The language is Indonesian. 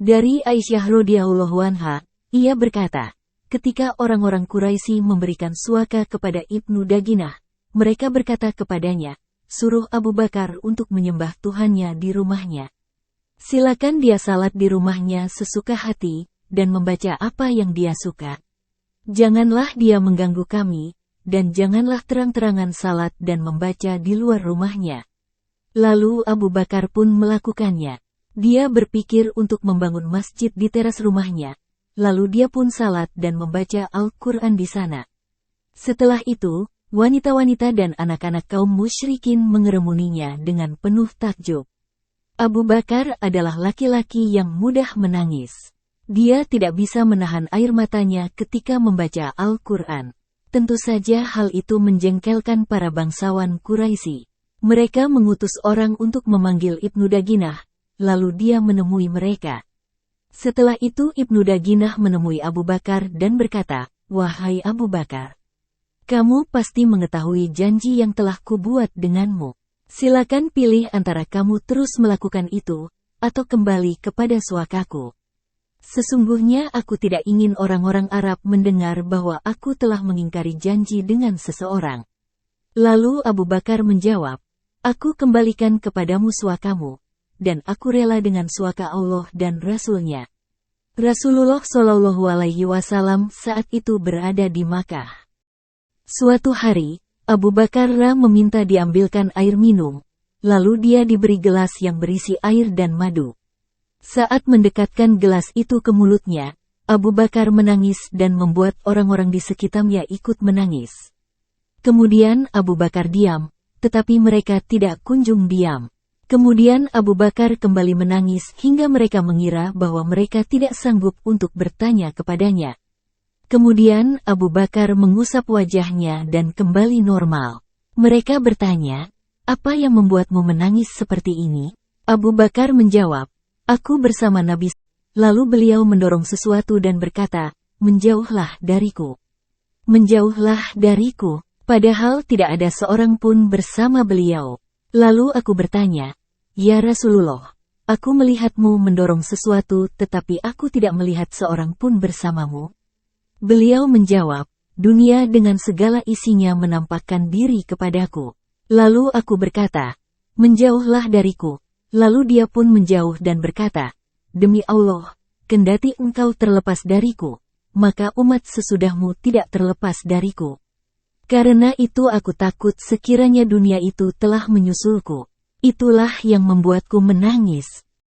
Dari Aisyah radhiyallahu anha, ia berkata, ketika orang-orang Quraisy memberikan suaka kepada Ibnu Daginah, mereka berkata kepadanya, suruh Abu Bakar untuk menyembah Tuhannya di rumahnya. Silakan dia salat di rumahnya sesuka hati, dan membaca apa yang dia suka. Janganlah dia mengganggu kami, dan janganlah terang-terangan salat dan membaca di luar rumahnya. Lalu Abu Bakar pun melakukannya. Dia berpikir untuk membangun masjid di teras rumahnya, lalu dia pun salat dan membaca Al-Quran di sana. Setelah itu, wanita-wanita dan anak-anak kaum musyrikin mengeremuninya dengan penuh takjub. Abu Bakar adalah laki-laki yang mudah menangis. Dia tidak bisa menahan air matanya ketika membaca Al-Quran. Tentu saja hal itu menjengkelkan para bangsawan Quraisy. Mereka mengutus orang untuk memanggil Ibnu Daginah, lalu dia menemui mereka. Setelah itu Ibnu Daginah menemui Abu Bakar dan berkata, "Wahai Abu Bakar, kamu pasti mengetahui janji yang telah kubuat denganmu. Silakan pilih antara kamu terus melakukan itu, atau kembali kepada suakaku. Sesungguhnya aku tidak ingin orang-orang Arab mendengar bahwa aku telah mengingkari janji dengan seseorang." Lalu Abu Bakar menjawab, "Aku kembalikan kepadamu suakamu, dan aku rela dengan suaka Allah dan Rasul-Nya." Rasulullah Shallallahu Alaihi Wasallam saat itu berada di Makkah. Suatu hari, Abu Bakar meminta diambilkan air minum, lalu dia diberi gelas yang berisi air dan madu. Saat mendekatkan gelas itu ke mulutnya, Abu Bakar menangis dan membuat orang-orang di sekitarnya ikut menangis. Kemudian Abu Bakar diam, tetapi mereka tidak kunjung diam. Kemudian Abu Bakar kembali menangis hingga mereka mengira bahwa mereka tidak sanggup untuk bertanya kepadanya. Kemudian Abu Bakar mengusap wajahnya dan kembali normal. Mereka bertanya, "Apa yang membuatmu menangis seperti ini?" Abu Bakar menjawab, "Aku bersama Nabi." Lalu beliau mendorong sesuatu dan berkata, "Menjauhlah dariku. Menjauhlah dariku." Padahal tidak ada seorang pun bersama beliau. Lalu aku bertanya, "Ya Rasulullah, aku melihatmu mendorong sesuatu tetapi aku tidak melihat seorang pun bersamamu." Beliau menjawab, "Dunia dengan segala isinya menampakkan diri kepadaku." Lalu aku berkata, "Menjauhlah dariku." Lalu dia pun menjauh dan berkata, "Demi Allah, kendati engkau terlepas dariku, maka umat sesudahmu tidak terlepas dariku. Karena itu aku takut sekiranya dunia itu telah menyusulku. Itulah yang membuatku menangis."